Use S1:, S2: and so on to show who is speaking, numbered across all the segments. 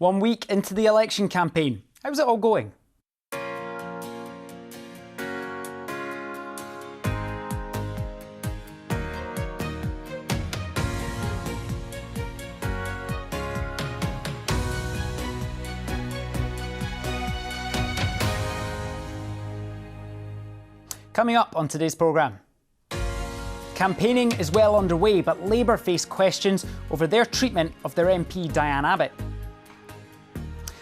S1: 1 week into the election campaign. How's it all going? Coming up on today's programme. Campaigning is well underway, but Labour face questions over their treatment of their MP Diane Abbott.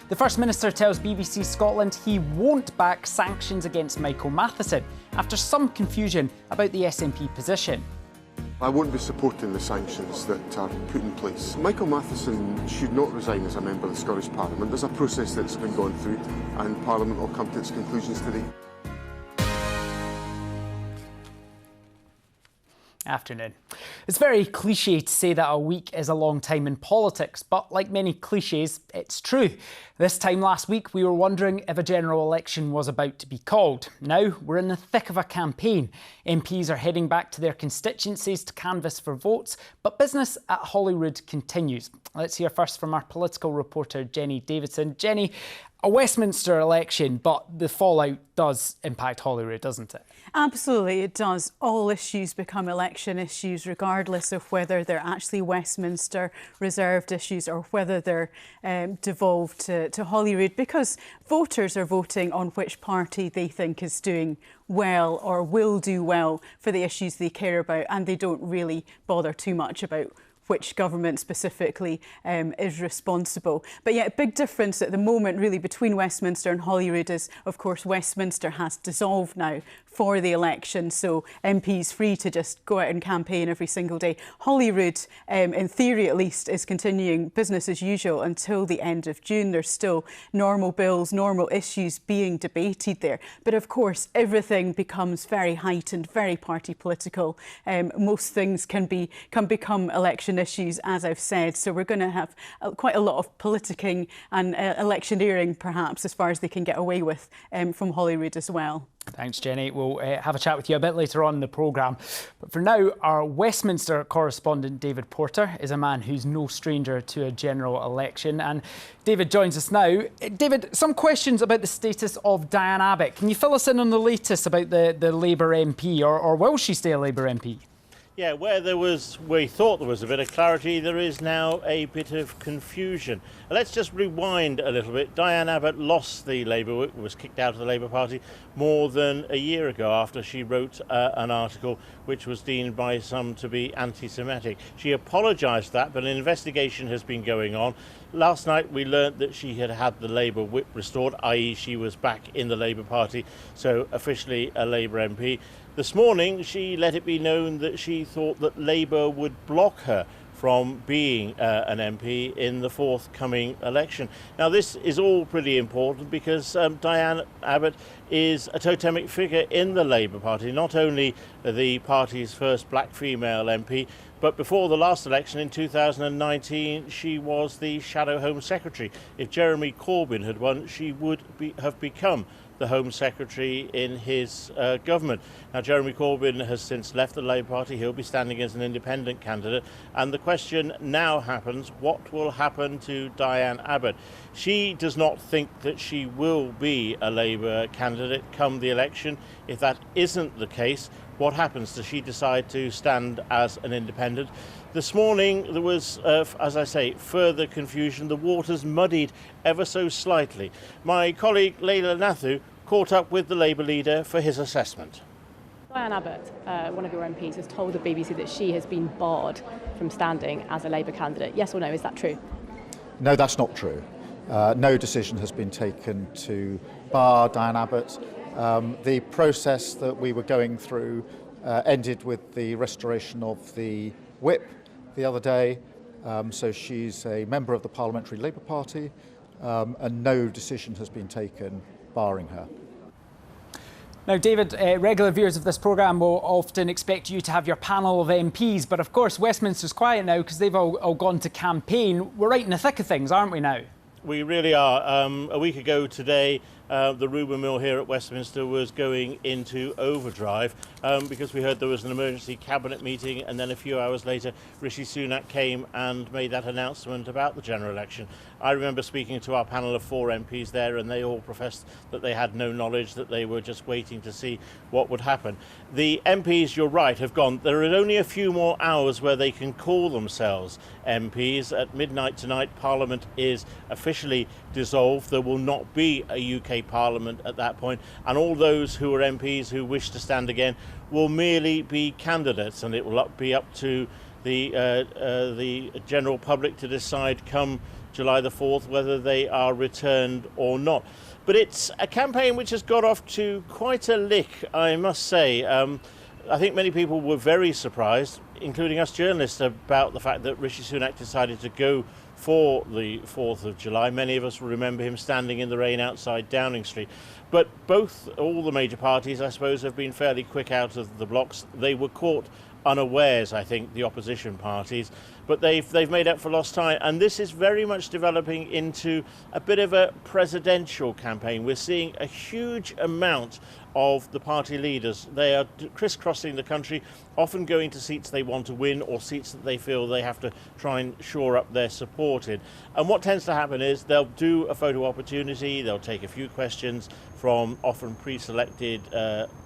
S1: The First Minister tells BBC Scotland he won't back sanctions against Michael Matheson after some confusion about the SNP position.
S2: I won't be supporting the sanctions that are put in place. Michael Matheson should not resign as a member of the Scottish Parliament. There's a process that's been gone through and Parliament will come to its conclusions today.
S1: Afternoon. It's very cliche to say that a week is a long time in politics, but like many cliches, it's true. This time last week, we were wondering if a general election was about to be called. Now, we're in the thick of a campaign. MPs are heading back to their constituencies to canvass for votes, but business at Holyrood continues. Let's hear first from our political reporter, Jenny Davidson. Jenny, a Westminster election, but the fallout does impact Holyrood, doesn't it?
S3: Absolutely, it does. All issues become election issues, regardless of whether they're actually Westminster reserved issues or whether they're devolved to Holyrood, because voters are voting on which party they think is doing well or will do well for the issues they care about, and they don't really bother too much about which government specifically is responsible. But yet, a big difference at the moment really between Westminster and Holyrood is, of course, Westminster has dissolved now for the election, so MPs free to just go out and campaign every single day. Holyrood, in theory at least, is continuing business as usual until the end of June. There's still normal bills, normal issues being debated there. But of course, everything becomes very heightened, very party political. Most things can become election issues, as I've said. So we're going to have quite a lot of politicking and electioneering, perhaps, as far as they can get away with from Holyrood as well.
S1: Thanks, Jenny. We'll have a chat with you a bit later on in the programme. But for now, our Westminster correspondent, David Porter, is a man who's no stranger to a general election. And David joins us now. David, some questions about the status of Diane Abbott. Can you fill us in on the latest about the Labour MP, or will she stay a Labour MP?
S4: Yeah, where we thought there was a bit of clarity, there is now a bit of confusion. Let's just rewind a little bit. Diane Abbott lost the Labour, was kicked out of the Labour Party more than a year ago after she wrote an article which was deemed by some to be anti-Semitic. She apologised for that, but an investigation has been going on. Last night we learnt that she had had the Labour whip restored, i.e. she was back in the Labour Party, so officially a Labour MP. This morning she let it be known that she thought that Labour would block her from being an MP in the forthcoming election. Now, this is all pretty important because Diane Abbott is a totemic figure in the Labour Party, not only the party's first black female MP, but before the last election in 2019, she was the Shadow Home Secretary. If Jeremy Corbyn had won, she would have become the Home Secretary in his government. Now, Jeremy Corbyn has since left the Labour Party. He'll be standing as an independent candidate. And the question now happens, what will happen to Diane Abbott? She does not think that she will be a Labour candidate come the election. If that isn't the case, what happens? Does she decide to stand as an independent? This morning there was, as I say, further confusion. The waters muddied ever so slightly. My colleague Leila Nathu caught up with the Labour leader for his assessment.
S5: Diane Abbott, one of your MPs, has told the BBC that she has been barred from standing as a Labour candidate. Yes or no, is that true?
S6: No, that's not true. No decision has been taken to bar Diane Abbott. The process that we were going through ended with the restoration of the whip the other day. So she's a member of the Parliamentary Labour Party, and no decision has been taken barring her.
S1: Now, David, regular viewers of this programme will often expect you to have your panel of MPs, but of course Westminster's quiet now because they've all gone to campaign. We're right in the thick of things, aren't we now?
S4: We really are. A week ago today, the rumour mill here at Westminster was going into overdrive because we heard there was an emergency cabinet meeting, and then a few hours later Rishi Sunak came and made that announcement about the general election. I remember speaking to our panel of 4 MPs there, and they all professed that they had no knowledge, that they were just waiting to see what would happen. The MPs, you're right, have gone. There are only a few more hours where they can call themselves MPs. At midnight tonight, Parliament is officially dissolved. There will not be a UK Parliament at that point, and all those who are MPs who wish to stand again will merely be candidates, and it will be up to the general public to decide come July the 4th whether they are returned or not. But it's a campaign which has got off to quite a lick, I must say. I think many people were very surprised, including us journalists, about the fact that Rishi Sunak decided to go for the 4th of July. Many of us will remember him standing in the rain outside Downing Street. But all the major parties, I suppose, have been fairly quick out of the blocks. They were caught unawares, I think, the opposition parties, but they've made up for lost time, and this is very much developing into a bit of a presidential campaign. We're seeing a huge amount of the party leaders. They are crisscrossing the country, often going to seats they want to win or seats that they feel they have to try and shore up their support in. And what tends to happen is they'll do a photo opportunity, they'll take a few questions from often pre-selected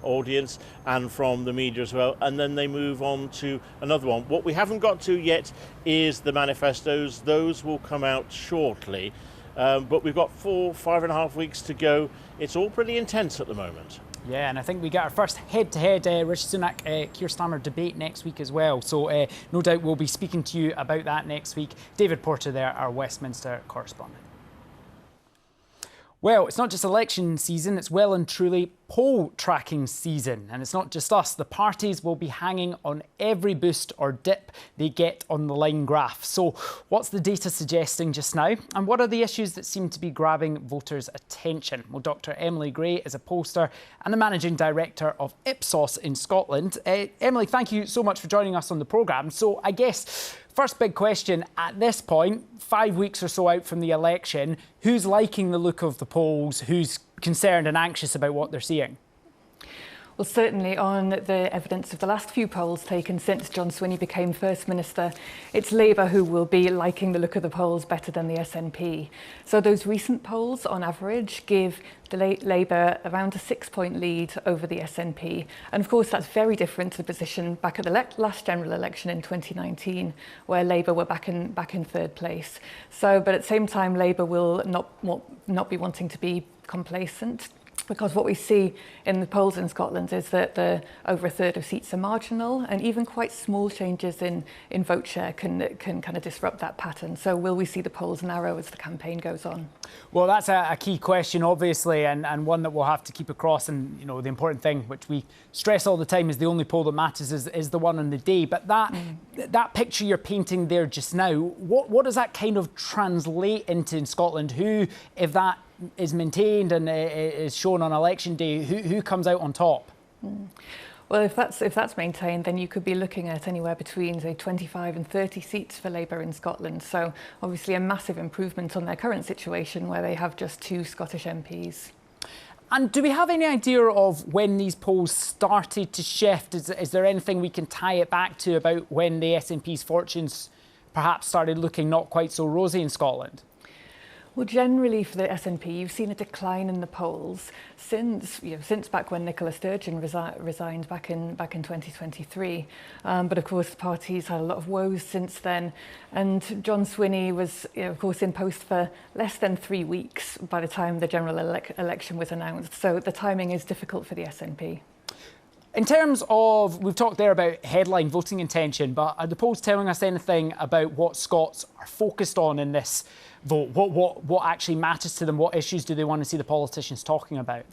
S4: audience and from the media as well, and then they move on to another one. What we haven't got to yet is the manifestos. Those will come out shortly, but we've got 5.5 weeks to go. It's all pretty intense at the moment.
S1: Yeah, and I think we get our first head-to-head Rishi Sunak Keir Starmer debate next week as well. So no doubt we'll be speaking to you about that next week. David Porter there, our Westminster correspondent. Well, it's not just election season, it's well and truly poll tracking season. And it's not just us. The parties will be hanging on every boost or dip they get on the line graph. So what's the data suggesting just now? And what are the issues that seem to be grabbing voters' attention? Well, Dr. Emily Gray is a pollster and the managing director of Ipsos in Scotland. Emily, thank you so much for joining us on the programme. So I guess first big question, at this point, 5 weeks or so out from the election, who's liking the look of the polls? Who's concerned and anxious about what they're seeing?
S7: Well, certainly on the evidence of the last few polls taken since John Swinney became First Minister, it's Labour who will be liking the look of the polls better than the SNP. So those recent polls, on average, give the Labour around a 6-point lead over the SNP. And of course, that's very different to the position back at the last general election in 2019, where Labour were back in third place. So, but at the same time, Labour will not be wanting to be complacent, because what we see in the polls in Scotland is that over a third of seats are marginal, and even quite small changes in vote share can kind of disrupt that pattern. So will we see the polls narrow as the campaign goes on?
S1: Well, that's a key question, obviously, and one that we'll have to keep across. And, you know, the important thing, which we stress all the time, is the only poll that matters is the one on the day. But that picture you're painting there just now, what does that kind of translate into in Scotland? Who, if that is maintained and is shown on election day, who comes out on top?
S7: Well, if that's maintained, then you could be looking at anywhere between, say, 25 and 30 seats for Labour in Scotland. So obviously a massive improvement on their current situation where they have just 2 Scottish MPs.
S1: And do we have any idea of when these polls started to shift? Is there anything we can tie it back to about when the SNP's fortunes perhaps started looking not quite so rosy in Scotland?
S7: Well, generally for the SNP, you've seen a decline in the polls since back when Nicola Sturgeon resigned back in 2023. But of course, the party's had a lot of woes since then. And John Swinney was, of course, in post for less than 3 weeks by the time the general election was announced. So the timing is difficult for the SNP.
S1: In terms of, we've talked there about headline voting intention, but are the polls telling us anything about what Scots are focused on in this vote? What actually matters to them? What issues do they want to see the politicians talking about?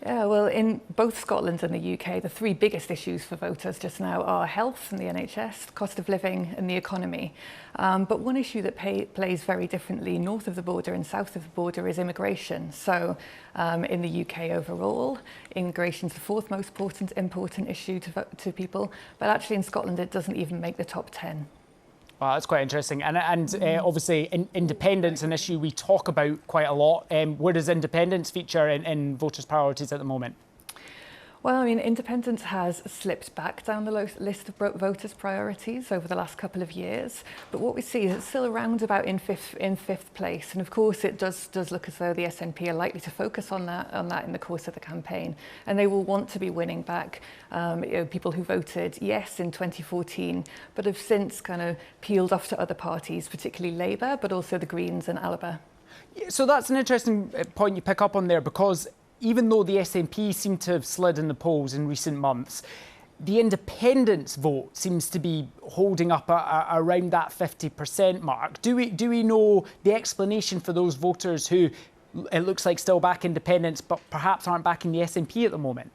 S7: Yeah, well, in both Scotland and the UK, the 3 biggest issues for voters just now are health and the NHS, cost of living and the economy. But one issue that plays very differently north of the border and south of the border is immigration. So in the UK overall, immigration is the 4th most important issue to people. But actually in Scotland, it doesn't even make the top 10.
S1: Wow, that's quite interesting. And obviously, independence, an issue we talk about quite a lot. Where does independence feature in voters' priorities at the moment?
S7: Well, I mean, independence has slipped back down the list of voters' priorities over the last couple of years. But what we see is it's still around about in fifth place. And of course, it does look as though the SNP are likely to focus on that in the course of the campaign. And they will want to be winning back people who voted yes in 2014, but have since kind of peeled off to other parties, particularly Labour, but also the Greens and Alba.
S1: So that's an interesting point you pick up on there, because even though the SNP seem to have slid in the polls in recent months, the independence vote seems to be holding up around that 50% mark. Do we know the explanation for those voters who, it looks like, still back independence but perhaps aren't backing the SNP at the moment?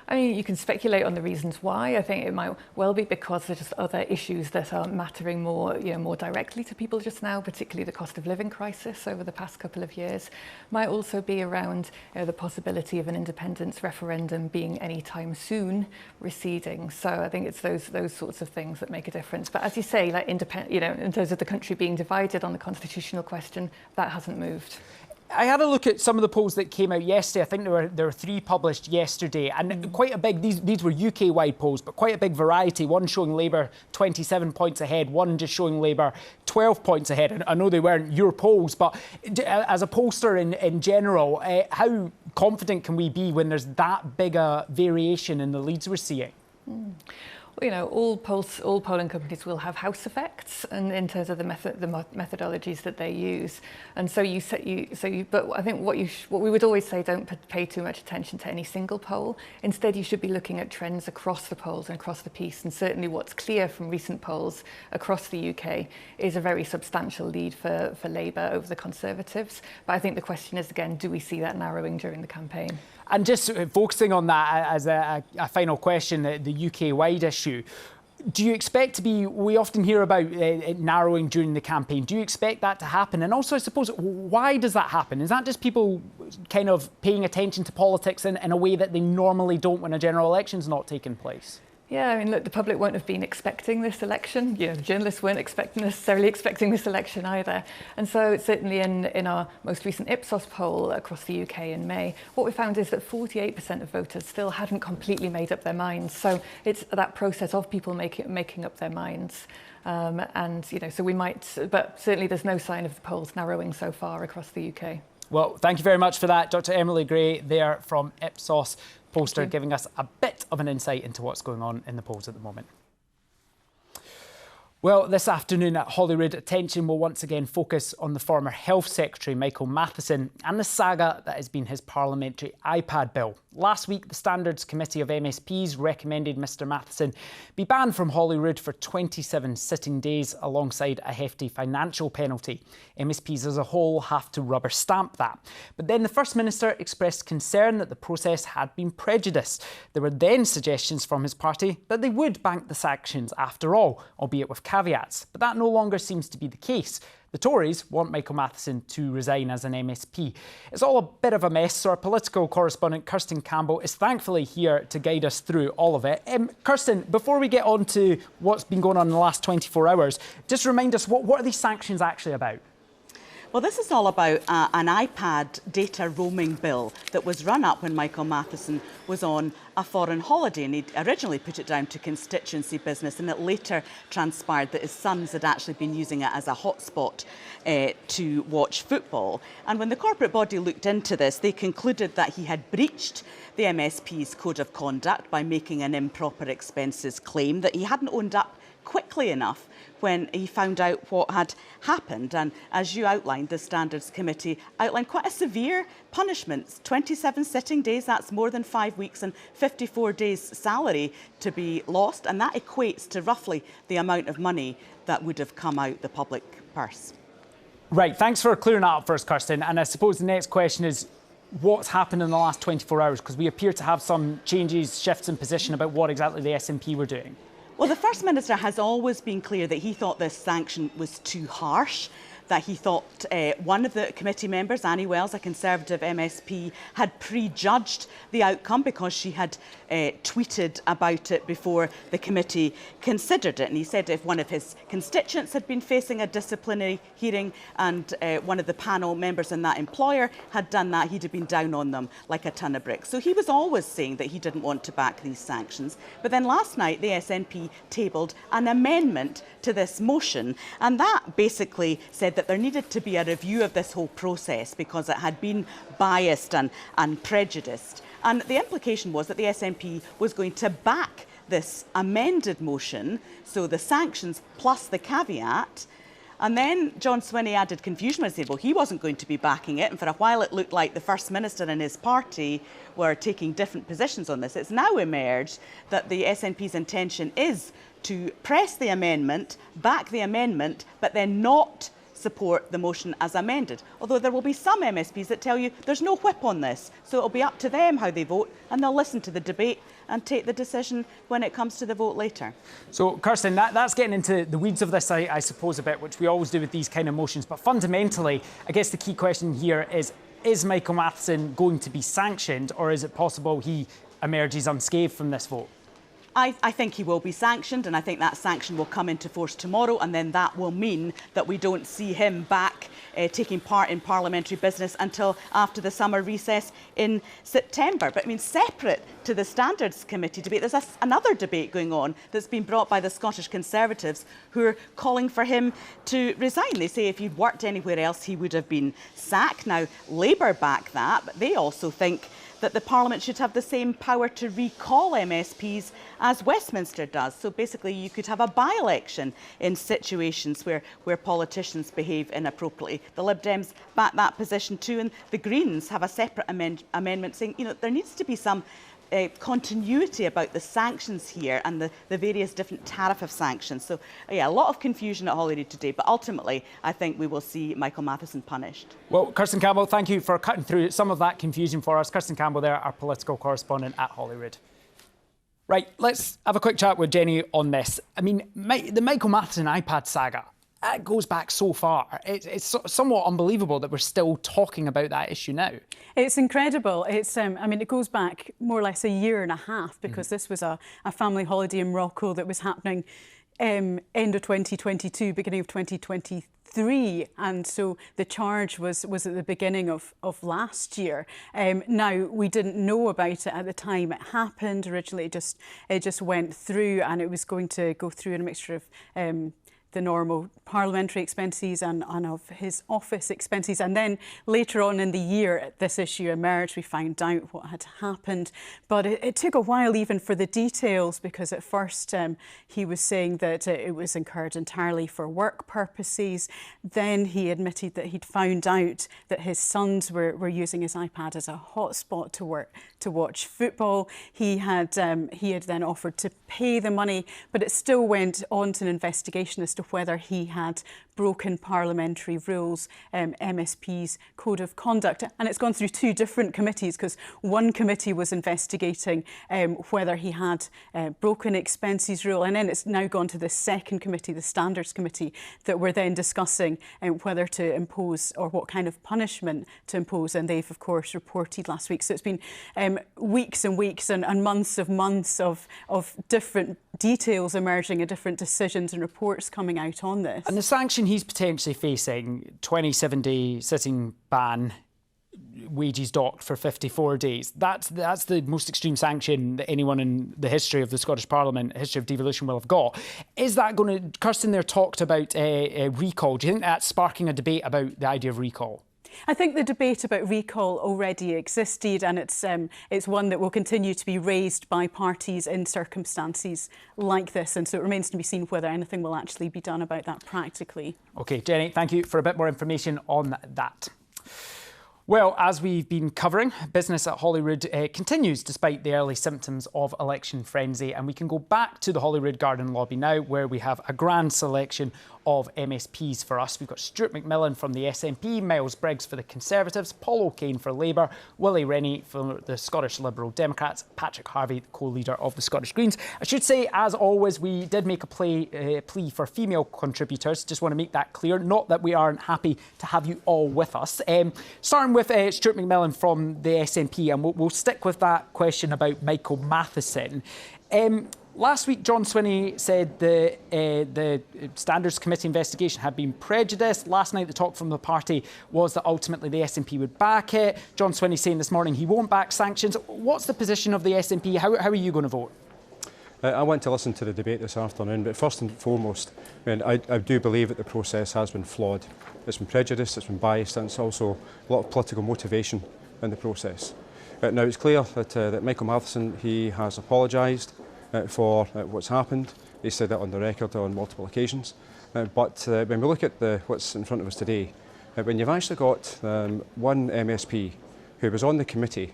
S7: I mean, you can speculate on the reasons why. I think it might well be because there's just other issues that are mattering more directly to people just now, particularly the cost of living crisis over the past couple of years. Might also be around the possibility of an independence referendum being any time soon receding. So I think it's those sorts of things that make a difference. But as you say, like in terms of the country being divided on the constitutional question, that hasn't moved.
S1: I had a look at some of the polls that came out yesterday. I think there were 3 published yesterday, and quite a big, these were UK-wide polls, but quite a big variety. One showing Labour 27 points ahead, one just showing Labour 12 points ahead. And I know they weren't your polls, but as a pollster in general, how confident can we be when there's that big a variation in the leads we're seeing?
S7: Well, all polling companies will have house effects, and in terms of the methodologies that they use. And so but I think what we would always say, don't pay too much attention to any single poll. Instead, you should be looking at trends across the polls and across the piece. And certainly, what's clear from recent polls across the UK is a very substantial lead for Labour over the Conservatives. But I think the question is, again, do we see that narrowing during the campaign?
S1: And just focusing on that as a final question, the UK-wide issue, do you expect to be, we often hear about it narrowing during the campaign, do you expect that to happen? And also, I suppose, why does that happen? Is that just people kind of paying attention to politics in a way that they normally don't when a general election's not taking place?
S7: Yeah, I mean, look, the public won't have been expecting this election. The journalists weren't necessarily expecting this election either. And so certainly in our most recent Ipsos poll across the UK in May, what we found is that 48% of voters still hadn't completely made up their minds. So it's that process of people making up their minds. So we might, but certainly there's no sign of the polls narrowing so far across the UK.
S1: Well, thank you very much for that, Dr. Emily Gray there from Ipsos pollster, giving us a bit of an insight into what's going on in the polls at the moment. Well, this afternoon at Holyrood, attention will once again focus on the former Health Secretary, Michael Matheson, and the saga that has been his parliamentary iPad bill. Last week, the Standards Committee of MSPs recommended Mr Matheson be banned from Holyrood for 27 sitting days alongside a hefty financial penalty. MSPs as a whole have to rubber stamp that. But then the First Minister expressed concern that the process had been prejudiced. There were then suggestions from his party that they would bank the sanctions after all, albeit with caveats. But that no longer seems to be the case. The Tories want Michael Matheson to resign as an MSP. It's all a bit of a mess, so our political correspondent Kirsten Campbell is thankfully here to guide us through all of it. Kirsten, before we get on to what's been going on in the last 24 hours, just remind us, what are these sanctions actually about?
S8: Well, this is all about an iPad data roaming bill that was run up when Michael Matheson was on a foreign holiday, and he'd originally put it down to constituency business, and it later transpired that his sons had actually been using it as a hotspot to watch football. And when the corporate body looked into this, they concluded that he had breached the MSP's code of conduct by making an improper expenses claim, that he hadn't owned up quickly enough when he found out what had happened. And as you outlined, the Standards Committee outlined quite a severe punishment. 27 sitting days, that's more than 5 weeks, and 54 days salary to be lost. And that equates to roughly the amount of money that would have come out the public purse.
S1: Right, thanks for clearing that up first, Kirsten. And I suppose the next question is, what's happened in the last 24 hours? Because we appear to have some changes, shifts in position about what exactly the SNP were doing.
S8: Well, the First Minister has always been clear that he thought this sanction was too harsh, that he thought one of the committee members, Annie Wells, a Conservative MSP, had prejudged the outcome because she had tweeted about it before the committee considered it. And he said if one of his constituents had been facing a disciplinary hearing and one of the panel members in that employer had done that, he'd have been down on them like a ton of bricks. So he was always saying that he didn't want to back these sanctions. But then last night, the SNP tabled an amendment to this motion, and that basically said that there needed to be a review of this whole process because it had been biased and prejudiced. And the implication was that the SNP was going to back this amended motion, so the sanctions plus the caveat. And then John Swinney added confusion when he said, well, he wasn't going to be backing it. And for a while, it looked like the First Minister and his party were taking different positions on this. It's now emerged that the SNP's intention is to press the amendment, back the amendment, but then not support the motion as amended. Although there will be some MSPs that tell you there's no whip on this, so it'll be up to them how they vote, and they'll listen to the debate and take the decision when it comes to the vote later.
S1: So, Kirsten, that's getting into the weeds of this, I suppose, a bit, which we always do with these kind of motions. But fundamentally, I guess the key question here is Michael Matheson going to be sanctioned, or is it possible he emerges unscathed from this vote?
S8: I think he will be sanctioned, and I think that sanction will come into force tomorrow, and then that will mean that we don't see him back taking part in parliamentary business until after the summer recess in September. But I mean, separate to the Standards Committee debate, there's another debate going on that's been brought by the Scottish Conservatives who are calling for him to resign. They say if he'd worked anywhere else, he would have been sacked. Now, Labour back that, but they also think that the Parliament should have the same power to recall MSPs as Westminster does. So basically you could have a by-election in situations where politicians behave inappropriately. The Lib Dems back that position too, and the Greens have a separate amendment saying, you know, there needs to be some continuity about the sanctions here and the various different tariff of sanctions. So, yeah, a lot of confusion at Holyrood today, but ultimately, I think we will see Michael Matheson punished.
S1: Well, Kirsten Campbell, thank you for cutting through some of that confusion for us. Kirsten Campbell there, our political correspondent at Holyrood. Right, let's have a quick chat with Jenny on this. I mean, the Michael Matheson iPad saga, it goes back so far. It's somewhat unbelievable that we're still talking about that issue now.
S3: It's incredible. It's, I mean, it goes back more or less a year and a half because this was a family holiday in Morocco that was happening end of 2022, beginning of 2023. And so the charge was at the beginning of last year. Now, we didn't know about it at the time it happened. Originally, it just went through, and it was going to go through in a mixture of the normal parliamentary expenses and of his office expenses. And then later on in the year, this issue emerged. We found out what had happened. But it took a while even for the details, because at first he was saying that it was incurred entirely for work purposes. Then he admitted that he'd found out that his sons were using his iPad as a hotspot to watch football. He had then offered to pay the money, but it still went on to an investigation as to whether he had broken parliamentary rules, MSP's code of conduct. And it's gone through two different committees, because one committee was investigating whether he had broken expenses rule, and then it's now gone to the second committee, the Standards Committee, that we're then discussing whether to impose or what kind of punishment to impose. And they've, of course, reported last week. So it's been weeks and weeks and months of different details emerging and different decisions and reports coming out on this.
S1: And the sanction he's potentially facing, 27-day sitting ban, wages docked for 54 days. That's the most extreme sanction that anyone in the history of the Scottish Parliament, history of devolution, will have got. Is that going to... Kirsten there talked about a recall. Do you think that's sparking a debate about the idea of recall?
S3: I think the debate about recall already existed, and it's one that will continue to be raised by parties in circumstances like this. And so it remains to be seen whether anything will actually be done about that practically. OK, Jenny, thank you for a bit more information on that. Well, as we've been covering, business at Holyrood continues despite the early symptoms of election frenzy. And we can go back to the Holyrood Garden lobby now, where we have a grand selection
S1: of MSPs for us. We've got Stuart McMillan from the SNP, Miles Briggs for the Conservatives, Paul O'Kane for Labour, Willie Rennie for the Scottish Liberal Democrats, Patrick Harvey, the co-leader of the Scottish Greens. I should say, as always, we did make a plea for female contributors. Just want to make that clear. Not that we aren't happy to have you all with us. Starting with Stuart McMillan from the SNP, and we'll stick with that question about Michael Matheson. Last week, John Swinney said the Standards Committee investigation had been prejudiced. Last night, the talk from the party was that ultimately the SNP would back it. John Swinney saying this morning he won't back sanctions. What's the position of the SNP? How are you going to vote?
S9: I went to listen to the debate this afternoon, but first and foremost, I do believe that the process has been flawed. It's been prejudiced, it's been biased, and it's also a lot of political motivation in the process. Now, it's clear that Michael Matheson, he has apologised for what's happened. He said that on the record on multiple occasions. But when we look at what's in front of us today, when you've actually got one MSP who was on the committee,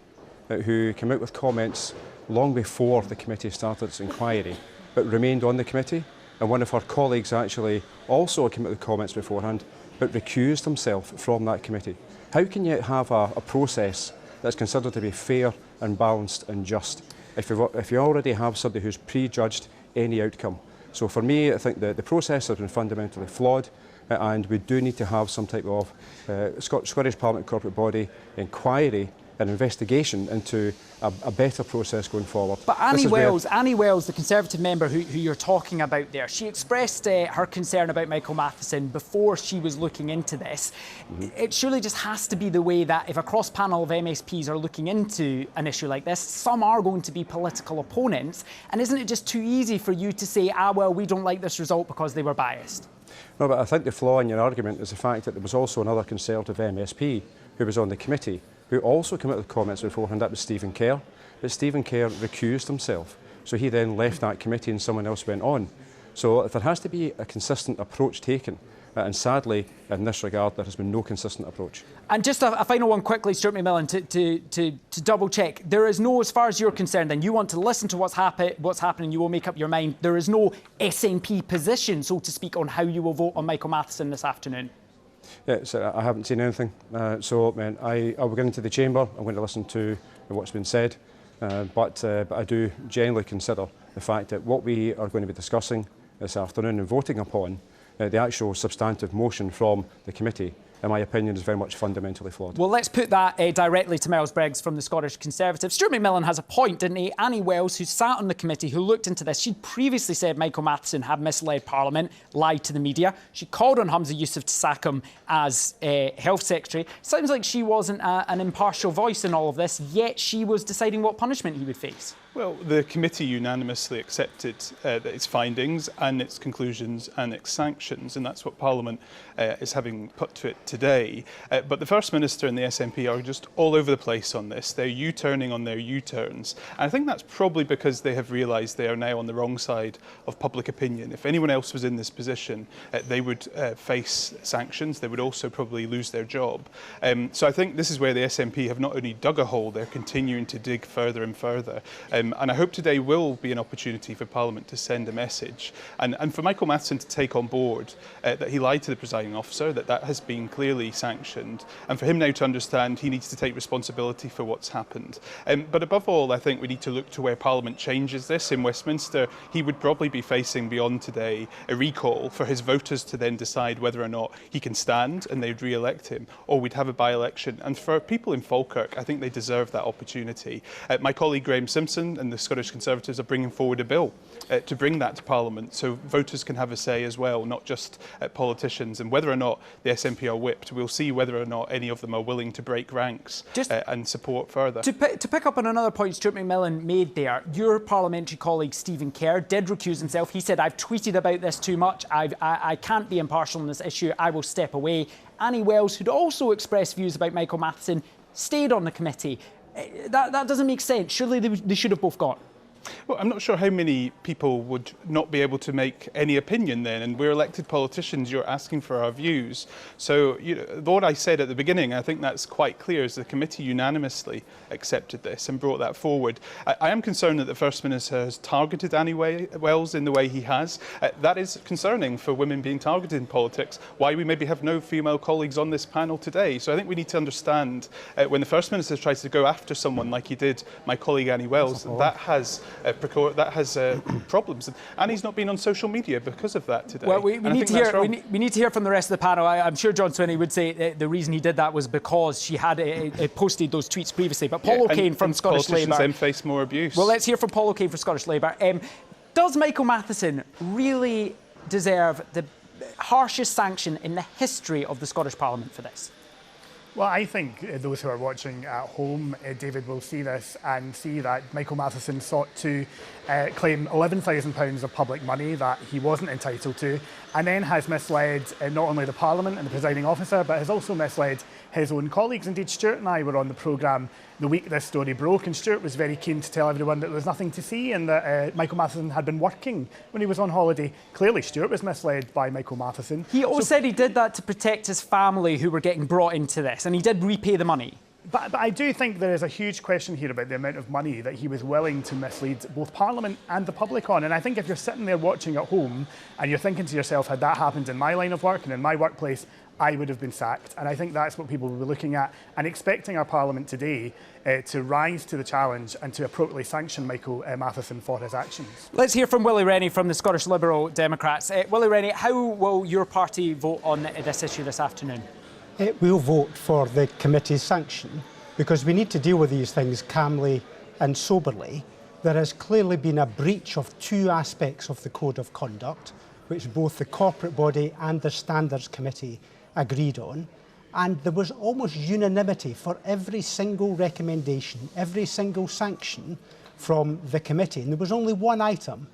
S9: who came out with comments long before the committee started its inquiry, but remained on the committee, and one of her colleagues actually also came out with comments beforehand, but recused himself from that committee. How can you have a process that's considered to be fair and balanced and just if you already have somebody who's prejudged any outcome? So for me, I think the process has been fundamentally flawed, and we do need to have some type of Scottish Parliament corporate body inquiry, an investigation into a better process going forward.
S1: But Annie Wells, the Conservative member who you're talking about there, she expressed her concern about Michael Matheson before she was looking into this. It surely just has to be the way that if a cross-panel of MSPs are looking into an issue like this, some are going to be political opponents. And isn't it just too easy for you to say, well, we don't like this result because they were biased?
S9: No, but I think the flaw in your argument is the fact that there was also another Conservative MSP who was on the committee who also came out with comments beforehand. That was Stephen Kerr. But Stephen Kerr recused himself. So he then left that committee and someone else went on. So if there has to be a consistent approach taken, and sadly, in this regard, there has been no consistent approach.
S1: And just a final one quickly, Stuart McMillan, to double check. There is no, as far as you're concerned, and you want to listen to what's happening, you will make up your mind. There is no SNP position, so to speak, on how you will vote on Michael Matheson this afternoon.
S9: Yeah, so I haven't seen anything. I'll go into the chamber. I'm going to listen to what's been said. But I do generally consider the fact that what we are going to be discussing this afternoon and voting upon, the actual substantive motion from the committee, in my opinion, is very much fundamentally flawed.
S1: Well, let's put that directly to Miles Briggs from the Scottish Conservatives. Stuart McMillan has a point, didn't he? Annie Wells, who sat on the committee, who looked into this, she'd previously said Michael Matheson had misled Parliament, lied to the media. She called on Humza Yousaf to sack him as Health Secretary. Sounds like she wasn't an impartial voice in all of this, yet she was deciding what punishment he would face.
S10: Well, the committee unanimously accepted its findings and its conclusions and its sanctions, and that's what Parliament is having put to it today. But the First Minister and the SNP are just all over the place on this. They're U-turning on their U-turns. And I think that's probably because they have realised they are now on the wrong side of public opinion. If anyone else was in this position, they would face sanctions. They would also probably lose their job. So I think this is where the SNP have not only dug a hole, they're continuing to dig further and further. And I hope today will be an opportunity for Parliament to send a message and for Michael Matheson to take on board that he lied to the presiding officer, that has been clearly sanctioned, and for him now to understand he needs to take responsibility for what's happened. But above all, I think we need to look to where Parliament changes this. In Westminster, he would probably be facing beyond today a recall for his voters to then decide whether or not he can stand and they'd re-elect him, or we'd have a by-election. And for people in Falkirk, I think they deserve that opportunity. My colleague Graham Simpson and the Scottish Conservatives are bringing forward a bill to bring that to Parliament so voters can have a say as well, not just politicians. And whether or not the SNP are whipped, we'll see whether or not any of them are willing to break ranks and support further.
S1: To pick up on another point Stuart McMillan made there, your parliamentary colleague Stephen Kerr did recuse himself. He said, I've tweeted about this too much, I can't be impartial on this issue, I will step away. Annie Wells, who'd also expressed views about Michael Matheson, stayed on the committee. That doesn't make sense. Surely they should have both gone.
S10: Well, I'm not sure how many people would not be able to make any opinion then, and we're elected politicians, you're asking for our views. So, what I said at the beginning, I think that's quite clear, is the committee unanimously accepted this and brought that forward. I am concerned that the First Minister has targeted Annie Wells in the way he has. That is concerning for women being targeted in politics, why we maybe have no female colleagues on this panel today. So I think we need to understand when the First Minister tries to go after someone like he did my colleague Annie Wells, that has problems. And Annie's not been on social media because of that today.
S1: Well, we need to hear from the rest of the panel. I'm sure John Swinney would say the reason he did that was because she had posted those tweets previously. But Paul O'Kane from Scottish Labour.
S10: Politicians then face more abuse.
S1: Well, let's hear from Paul O'Kane from Scottish Labour. Does Michael Matheson really deserve the harshest sanction in the history of the Scottish Parliament for this?
S11: Well, I think those who are watching at home, David, will see this and see that Michael Matheson sought to claim £11,000 of public money that he wasn't entitled to, and then has misled not only the Parliament and the presiding officer, but has also misled his own colleagues. Indeed, Stuart and I were on the programme the week this story broke, and Stuart was very keen to tell everyone that there was nothing to see and that Michael Matheson had been working when he was on holiday. Clearly, Stuart was misled by Michael Matheson.
S1: He also said he did that to protect his family who were getting brought into this, and he did repay the money.
S11: But I do think there is a huge question here about the amount of money that he was willing to mislead both Parliament and the public on. And I think if you're sitting there watching at home and you're thinking to yourself, had that happened in my line of work and in my workplace, I would have been sacked. And I think that's what people will be looking at and expecting our Parliament today to rise to the challenge and to appropriately sanction Michael Matheson for his actions.
S1: Let's hear from Willie Rennie from the Scottish Liberal Democrats. Willie Rennie, how will your party vote on this issue this afternoon?
S12: We'll vote for the committee's sanction because we need to deal with these things calmly and soberly. There has clearly been a breach of two aspects of the Code of Conduct, which both the corporate body and the Standards Committee agreed on. And there was almost unanimity for every single recommendation, every single sanction from the committee. And there was only one item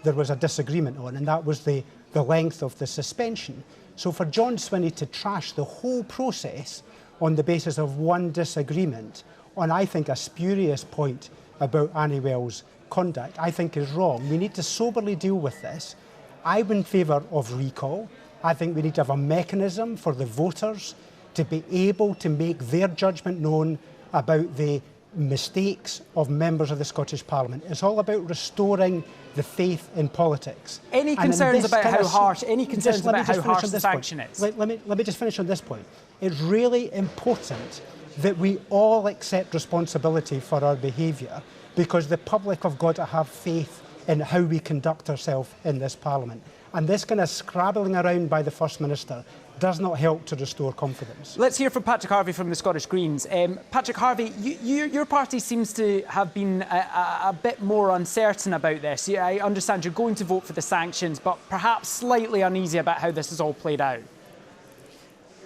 S12: there was a disagreement on, and that was the length of the suspension. So for John Swinney to trash the whole process on the basis of one disagreement on, I think, a spurious point about Annie Wells' conduct, I think is wrong. We need to soberly deal with this. I'm in favour of recall. I think we need to have a mechanism for the voters to be able to make their judgment known about the mistakes of members of the Scottish Parliament. It's all about restoring the faith in politics.
S1: Any concerns about how harsh? Any concerns about how harsh the sanction is?
S12: Let me just finish on this point. It's really important that we all accept responsibility for our behaviour, because the public have got to have faith in how we conduct ourselves in this Parliament. And this kind of scrabbling around by the First Minister does not help to restore confidence.
S1: Let's hear from Patrick Harvey from the Scottish Greens. Patrick Harvey, your party seems to have been a bit more uncertain about this. I understand you're going to vote for the sanctions, but perhaps slightly uneasy about how this has all played out.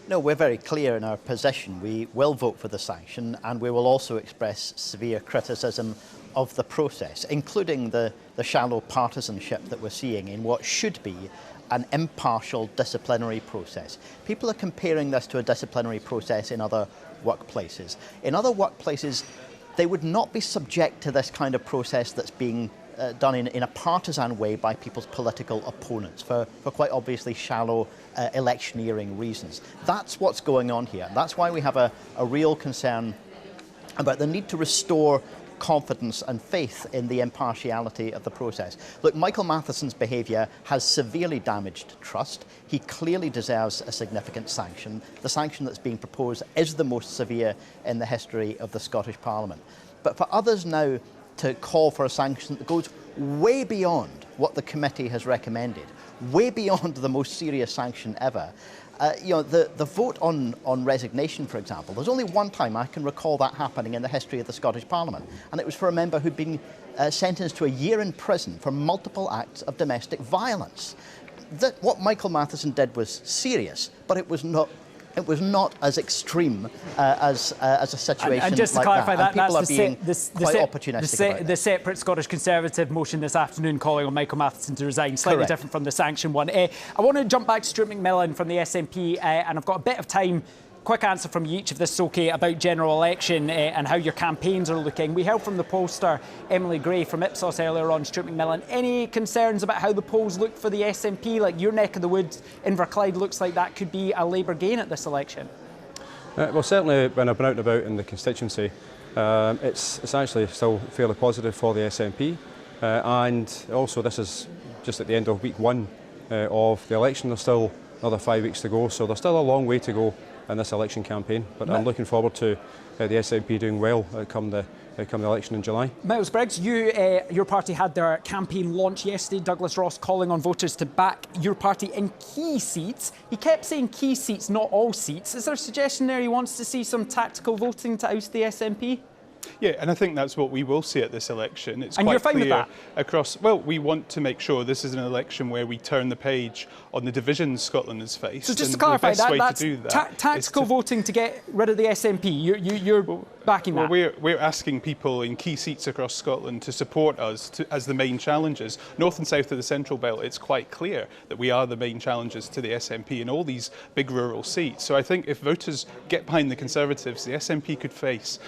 S13: No, we're very clear in our position. We will vote for the sanction, and we will also express severe criticism of the process, including the shallow partisanship that we're seeing in what should be an impartial disciplinary process. People are comparing this to a disciplinary process in other workplaces. In other workplaces, they would not be subject to this kind of process that's being done in a partisan way by people's political opponents for quite obviously shallow electioneering reasons. That's what's going on here. That's why we have a real concern about the need to restore confidence and faith in the impartiality of the process. Look, Michael Matheson's behaviour has severely damaged trust. He clearly deserves a significant sanction. The sanction that's being proposed is the most severe in the history of the Scottish Parliament. But for others now to call for a sanction that goes way beyond what the committee has recommended, way beyond the most serious sanction ever, the vote on resignation, for example, there's only one time I can recall that happening in the history of the Scottish Parliament, and it was for a member who'd been sentenced to a year in prison for multiple acts of domestic violence. What Michael Matheson did was serious, but it was not as extreme as a situation
S1: and just to
S13: like
S1: clarify
S13: that.
S1: That's
S13: Quite opportunistic about
S1: the separate Scottish Conservative motion this afternoon calling on Michael Matheson to resign, slightly
S13: Correct.
S1: Different from the sanction one. I want to jump back to Stuart McMillan from the SNP, and I've got a bit of time quick answer from you each, if this is okay, about general election and how your campaigns are looking. We heard from the pollster Emily Gray from Ipsos earlier on, Stuart McMillan. Any concerns about how the polls look for the SNP? Like your neck of the woods, Inverclyde, looks like that could be a Labour gain at this election.
S9: Well, certainly when I've been out and about in the constituency, it's actually still fairly positive for the SNP. And also this is just at the end of week 1 of the election. There's still another 5 weeks to go, so there's still a long way to go in this election campaign. But I'm looking forward to the SNP doing well come the election in July.
S1: Miles Briggs, your party had their campaign launch yesterday. Douglas Ross calling on voters to back your party in key seats. He kept saying key seats, not all seats. Is there a suggestion there he wants to see some tactical voting to oust the SNP?
S10: Yeah, and I think that's what we will see at this election. It's
S1: and
S10: quite
S1: you're fine
S10: clear
S1: with that?
S10: across. Well, we want to make sure this is an election where we turn the page on the divisions Scotland has faced.
S1: So just to
S10: and
S1: clarify,
S10: the best way
S1: that's
S10: to do that
S1: tactical voting to get rid of the SNP. You're backing that?
S10: Well, we're asking people in key seats across Scotland to support us as the main challengers. North and south of the Central Belt, it's quite clear that we are the main challengers to the SNP in all these big rural seats. So I think if voters get behind the Conservatives, the SNP could face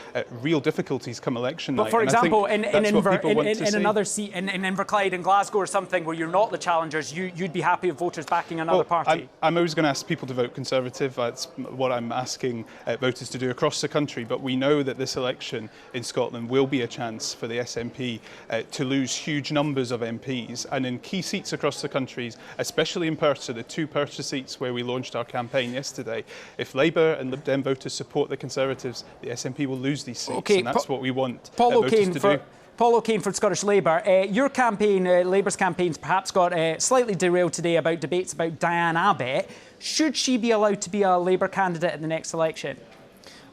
S10: real difficulties come election night.
S1: But for example, in
S10: another
S1: seat, in Inverclyde in Glasgow or something where you're not the challengers, you'd be happy if voters backing another party?
S10: I'm always going to ask people to vote Conservative. That's what I'm asking voters to do across the country. But we know that this election in Scotland will be a chance for the SNP to lose huge numbers of MPs. And in key seats across the country, especially in Perthshire, the 2 Perthshire seats where we launched our campaign yesterday, if Labour and Lib Dem voters support the Conservatives, the SNP will lose these seats.
S1: Okay,
S10: and that's what we want
S1: Paul
S10: voters to do.
S1: Paul O'Kane for Scottish Labour. Your campaign, Labour's campaign's perhaps got slightly derailed today about debates about Diane Abbott. Should she be allowed to be a Labour candidate in the next election?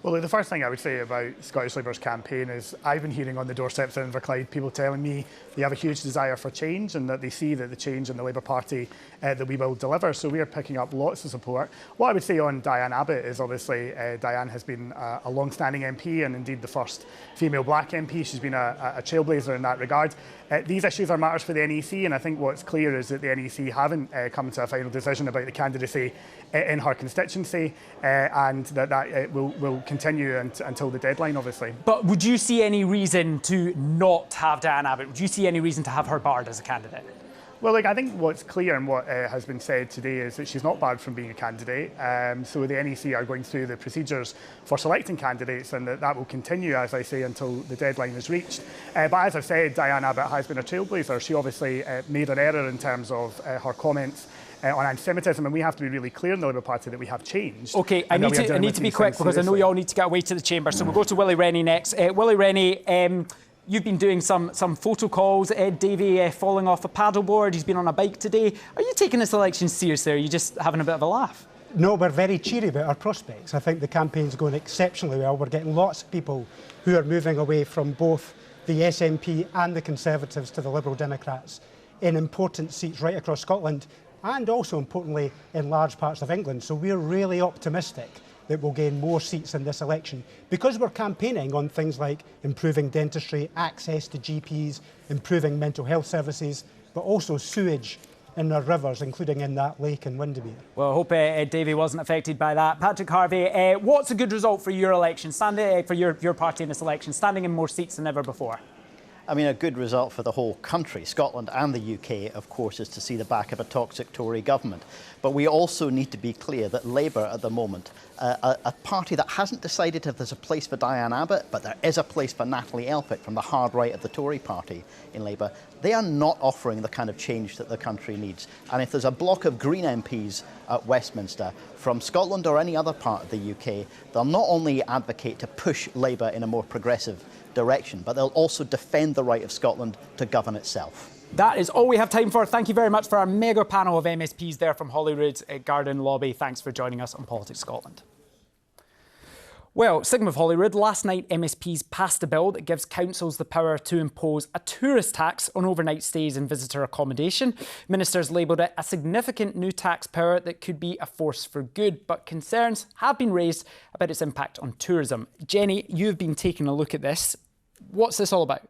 S11: Well, the first thing I would say about Scottish Labour's campaign is I've been hearing on the doorsteps of Inverclyde people telling me they have a huge desire for change and that they see that the change in the Labour Party that we will deliver. So we are picking up lots of support. What I would say on Diane Abbott is obviously Diane has been a long-standing MP and indeed the first female black MP. She's been a trailblazer in that regard. These issues are matters for the NEC, and I think what's clear is that the NEC haven't come to a final decision about the candidacy in her constituency, and that will continue until the deadline, obviously.
S1: But would you see any reason to not have Diane Abbott? Would you see any reason to have her barred as a candidate?
S11: Well, look, I think what's clear and what has been said today is that she's not barred from being a candidate. So the NEC are going through the procedures for selecting candidates, and that will continue, as I say, until the deadline is reached. But as I've said, Diane Abbott has been a trailblazer. She obviously made an error in terms of her comments on anti-Semitism, and we have to be really clear in the Labour Party that we have changed.
S1: OK, I need to be quick because I know you all need to get away to the chamber. So we'll go to Willie Rennie next. Willie Rennie, you've been doing some photo calls. Ed Davey falling off a paddleboard. He's been on a bike today. Are you taking this election seriously, or are you just having a bit of a laugh?
S12: No, we're very cheery about our prospects. I think the campaign's going exceptionally well. We're getting lots of people who are moving away from both the SNP and the Conservatives to the Liberal Democrats in important seats right across Scotland and also, importantly, in large parts of England. So we're really optimistic that we'll gain more seats in this election because we're campaigning on things like improving dentistry, access to GPs, improving mental health services, but also sewage in our rivers, including in that lake in Windermere.
S1: Well, I hope Ed Davey wasn't affected by that. Patrick Harvey, what's a good result for your election, for your party in this election, standing in more seats than ever before?
S13: I mean, a good result for the whole country, Scotland and the UK, of course, is to see the back of a toxic Tory government. But we also need to be clear that Labour at the moment, a party that hasn't decided if there's a place for Diane Abbott, but there is a place for Natalie Elphicke from the hard right of the Tory party in Labour, they are not offering the kind of change that the country needs. And if there's a block of Green MPs at Westminster from Scotland or any other part of the UK, they'll not only advocate to push Labour in a more progressive direction, but they'll also defend the right of Scotland to govern itself.
S1: That is all we have time for. Thank you very much for our mega panel of MSPs there from Holyrood, Garden Lobby. Thanks for joining us on Politics Scotland. Well, speaking of Holyrood, last night MSPs passed a bill that gives councils the power to impose a tourist tax on overnight stays and visitor accommodation. Ministers labelled it a significant new tax power that could be a force for good, but concerns have been raised about its impact on tourism. Jenny, you've been taking a look at this. What's this all about?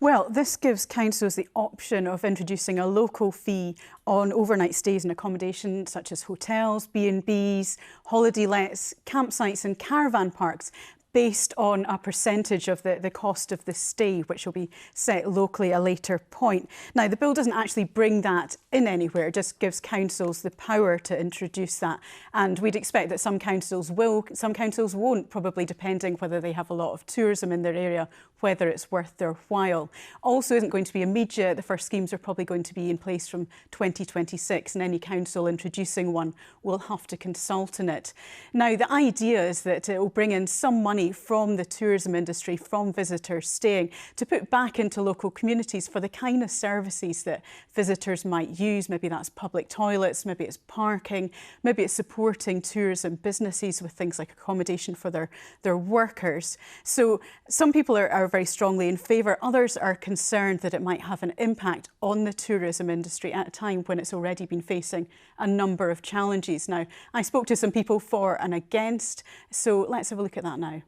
S3: Well, this gives councils the option of introducing a local fee on overnight stays and accommodation such as hotels, B&Bs, holiday lets, campsites and caravan parks, based on a percentage of the cost of the stay, which will be set locally at a later point. Now, the bill doesn't actually bring that in anywhere, it just gives councils the power to introduce that. And we'd expect that some councils will, some councils won't, probably depending whether they have a lot of tourism in their area, whether it's worth their while. Also isn't going to be immediate. The first schemes are probably going to be in place from 2026, and any council introducing one will have to consult on it. Now, the idea is that it will bring in some money from the tourism industry, from visitors staying, to put back into local communities for the kind of services that visitors might use. Maybe that's public toilets, maybe it's parking, maybe it's supporting tourism businesses with things like accommodation for their workers. So some people are very strongly in favour. Others are concerned that it might have an impact on the tourism industry at a time when it's already been facing a number of challenges. Now, I spoke to some people for and against, so let's have a look at that now.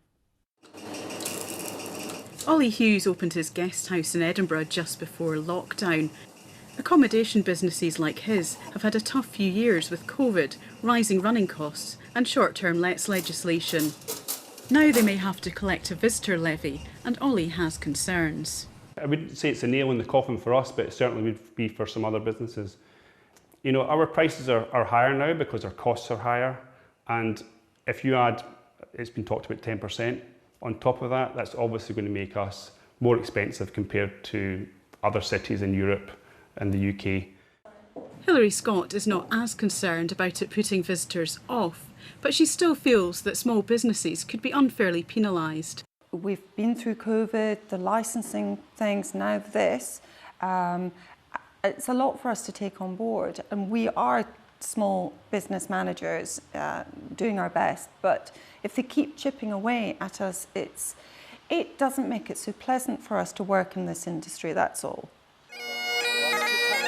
S3: Ollie Hughes opened his guest house in Edinburgh just before lockdown. Accommodation businesses like his have had a tough few years with COVID, rising running costs and short-term lets legislation. Now they may have to collect a visitor levy, and Ollie has concerns.
S14: I wouldn't say it's a nail in the coffin for us, but it certainly would be for some other businesses. You know, our prices are higher now because our costs are higher, and if you add, it's been talked about 10%, on top of that, that's obviously going to make us more expensive compared to other cities in Europe and the UK.
S3: Hilary Scott is not as concerned about it putting visitors off, but she still feels that small businesses could be unfairly penalised.
S15: We've been through COVID, the licensing things, now this. It's a lot for us to take on board, and we are small business managers doing our best, but if they keep chipping away at us, it doesn't make it so pleasant for us to work in this industry, that's all.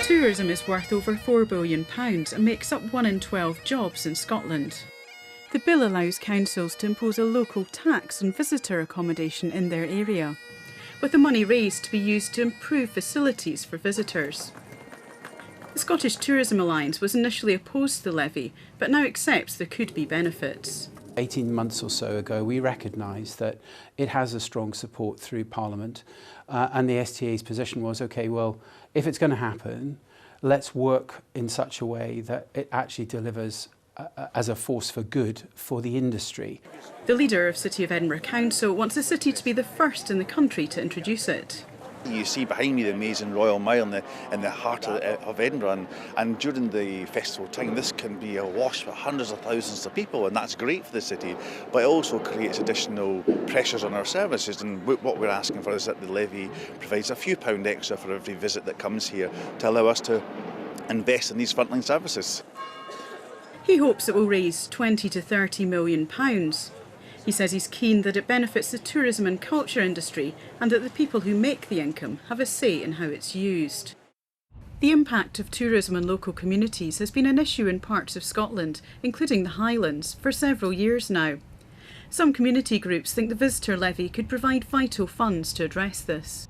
S3: Tourism is worth over £4 billion and makes up 1 in 12 jobs in Scotland. The bill allows councils to impose a local tax on visitor accommodation in their area, with the money raised to be used to improve facilities for visitors. The Scottish Tourism Alliance was initially opposed to the levy, but now accepts there could be benefits.
S16: 18 months or so ago, we recognised that it has a strong support through Parliament, and the STA's position was, OK, well, if it's going to happen, let's work in such a way that it actually delivers as a force for good for the industry.
S3: The leader of City of Edinburgh Council wants the city to be the first in the country to introduce it.
S17: You see behind me the amazing Royal Mile in the heart of Edinburgh, and during the festival time this can be awash for hundreds of thousands of people, and that's great for the city, but it also creates additional pressures on our services, and what we're asking for is that the levy provides a few £1 extra for every visit that comes here to allow us to invest in these frontline services.
S3: He hopes it will raise £20 to £30 million. He says he's keen that it benefits the tourism and culture industry and that the people who make the income have a say in how it's used. The impact of tourism on local communities has been an issue in parts of Scotland, including the Highlands, for several years now. Some community groups think the visitor levy could provide vital funds to address this.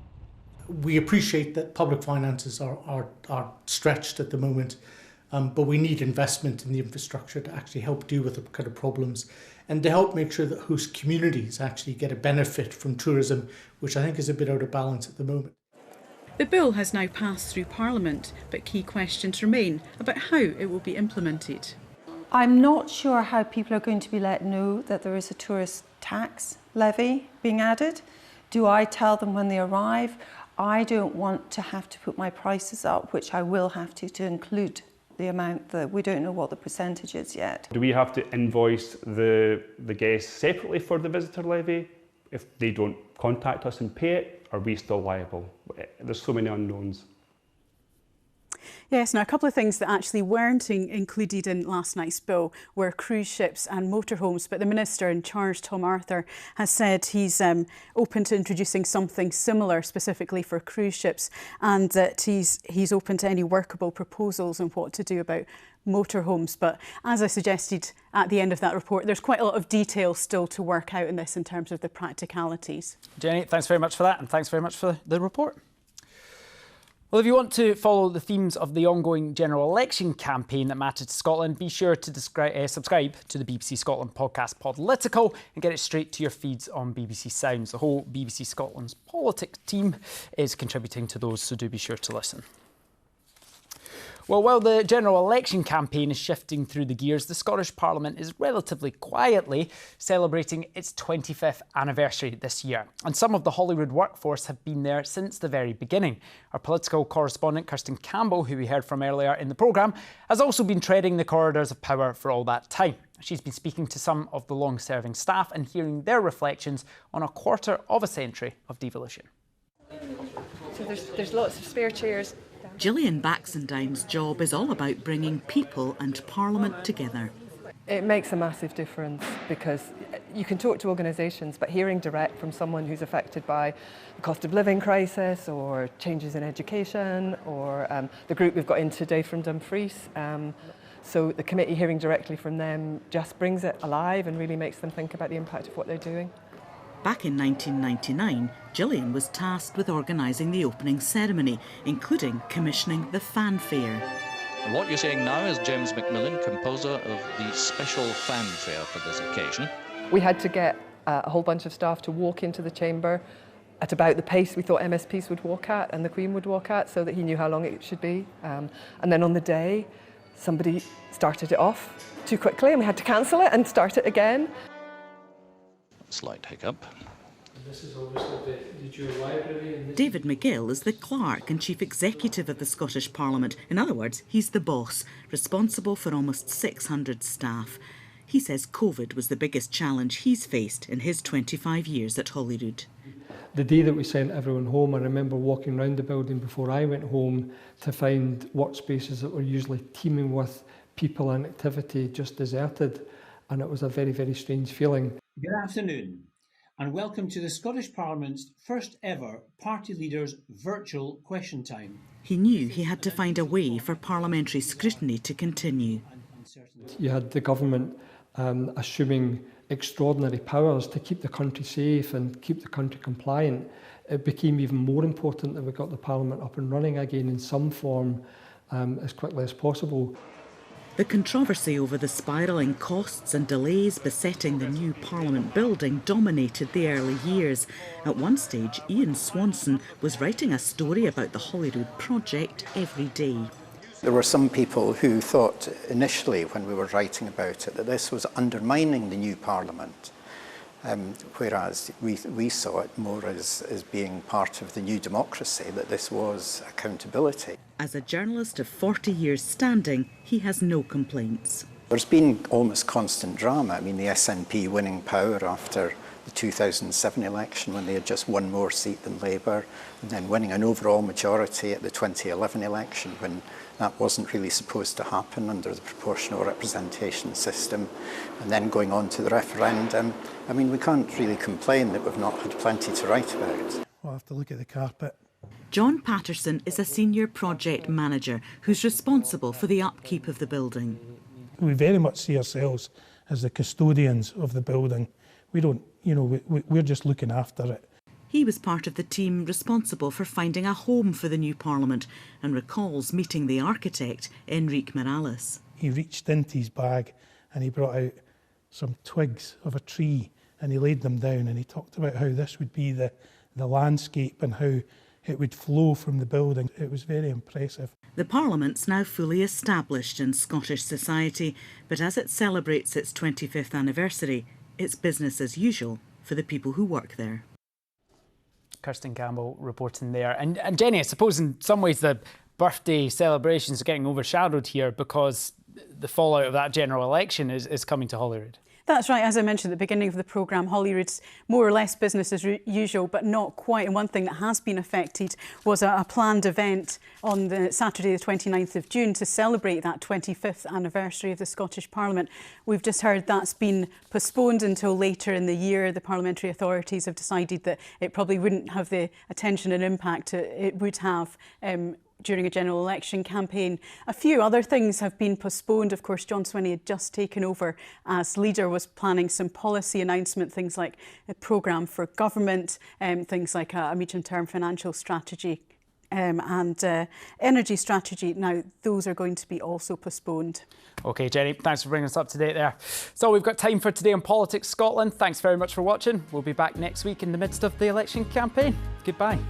S18: We appreciate that public finances are stretched at the moment, but we need investment in the infrastructure to actually help deal with the kind of problems and to help make sure that host communities actually get a benefit from tourism, which I think is a bit out of balance at the moment.
S3: The bill has now passed through Parliament, but key questions remain about how it will be implemented.
S15: I'm not sure how people are going to be let know that there is a tourist tax levy being added. Do I tell them when they arrive? I don't want to have to put my prices up, which I will have to include the amount that we don't know what the percentage is yet.
S14: Do we have to invoice the guests separately for the visitor levy? If they don't contact us and pay it, are we still liable? There's so many unknowns.
S3: Yes, now a couple of things that actually weren't included in last night's bill were cruise ships and motorhomes, but the Minister in charge, Tom Arthur, has said he's open to introducing something similar specifically for cruise ships, and that he's open to any workable proposals on what to do about motorhomes. But as I suggested at the end of that report, there's quite a lot of detail still to work out in this in terms of the practicalities.
S1: Jenny, thanks very much for that, and thanks very much for the report. Well, if you want to follow the themes of the ongoing general election campaign that matter to Scotland, be sure to subscribe to the BBC Scotland podcast Political and get it straight to your feeds on BBC Sounds. The whole BBC Scotland's politics team is contributing to those, so do be sure to listen. Well, while the general election campaign is shifting through the gears, the Scottish Parliament is relatively quietly celebrating its 25th anniversary this year. And some of the Holyrood workforce have been there since the very beginning. Our political correspondent, Kirsten Campbell, who we heard from earlier in the programme, has also been treading the corridors of power for all that time. She's been speaking to some of the long-serving staff and hearing their reflections on a quarter of a century of devolution.
S19: So there's lots of spare chairs.
S8: Gillian Baxendine's job is all about bringing people and Parliament together.
S19: It makes a massive difference because you can talk to organisations, but hearing direct from someone who's affected by the cost of living crisis or changes in education or the group we've got in today from Dumfries. So the committee hearing directly from them just brings it alive and really makes them think about the impact of what they're doing.
S8: Back in 1999, Gillian was tasked with organising the opening ceremony, including commissioning the fanfare.
S20: And what you're seeing now is James Macmillan, composer of the special fanfare for this occasion.
S19: We had to get a whole bunch of staff to walk into the chamber at about the pace we thought MSPs would walk at and the Queen would walk at, so that he knew how long it should be. And then on the day, somebody started it off too quickly and we had to cancel it and start it again.
S20: Slight hiccup.
S21: This is obviously the library.
S8: David McGill is the clerk and chief executive of the Scottish Parliament. In other words, he's the boss, responsible for almost 600 staff. He says COVID was the biggest challenge he's faced in his 25 years at Holyrood.
S21: The day that we sent everyone home, I remember walking around the building before I went home to find workspaces that were usually teeming with people and activity just deserted. And it was a very, very strange feeling.
S22: Good afternoon and welcome to the Scottish Parliament's first ever Party Leaders Virtual Question Time.
S8: He knew he had to find a way for parliamentary scrutiny to continue.
S21: You had the government assuming extraordinary powers to keep the country safe and keep the country compliant. It became even more important that we got the Parliament up and running again in some form as quickly as possible.
S8: The controversy over the spiralling costs and delays besetting the new Parliament building dominated the early years. At one stage, Ian Swanson was writing a story about the Holyrood project every day.
S13: There were some people who thought initially when we were writing about it that this was undermining the new Parliament, whereas we saw it more as being part of the new democracy, that this was accountability.
S8: As a journalist of 40 years standing, he has no complaints.
S13: There's been almost constant drama. I mean, the SNP winning power after the 2007 election when they had just one more seat than Labour, and then winning an overall majority at the 2011 election when that wasn't really supposed to happen under the proportional representation system, and then going on to the referendum. I mean, we can't really complain that we've not had plenty to write about.
S23: We'll have to look at the carpet.
S8: John Patterson is a senior project manager who's responsible for the upkeep of the building.
S23: We very much see ourselves as the custodians of the building. We don't, we're just looking after it.
S8: He was part of the team responsible for finding a home for the new Parliament and recalls meeting the architect, Enrique Morales.
S23: He reached into his bag and he brought out some twigs of a tree and he laid them down and he talked about how this would be the landscape and how it would flow from the building. It was very impressive.
S8: The Parliament's now fully established in Scottish society, but as it celebrates its 25th anniversary, it's business as usual for the people who work there.
S1: Kirsten Campbell reporting there. And Jenny, I suppose in some ways the birthday celebrations are getting overshadowed here because the fallout of that general election is coming to Holyrood.
S3: That's right. As I mentioned at the beginning of the programme, Holyrood's more or less business as usual, but not quite. And one thing that has been affected was a planned event on the Saturday, the 29th of June, to celebrate that 25th anniversary of the Scottish Parliament. We've just heard that's been postponed until later in the year. The parliamentary authorities have decided that it probably wouldn't have the attention and impact it would have during a general election campaign. A few other things have been postponed. Of course, John Swinney had just taken over as leader, was planning some policy announcement, things like a programme for government, things like a medium-term financial strategy and energy strategy. Now, those are going to be also postponed.
S1: OK, Jenny, thanks for bringing us up to date there. So we've got time for Today on Politics Scotland. Thanks very much for watching. We'll be back next week in the midst of the election campaign. Goodbye.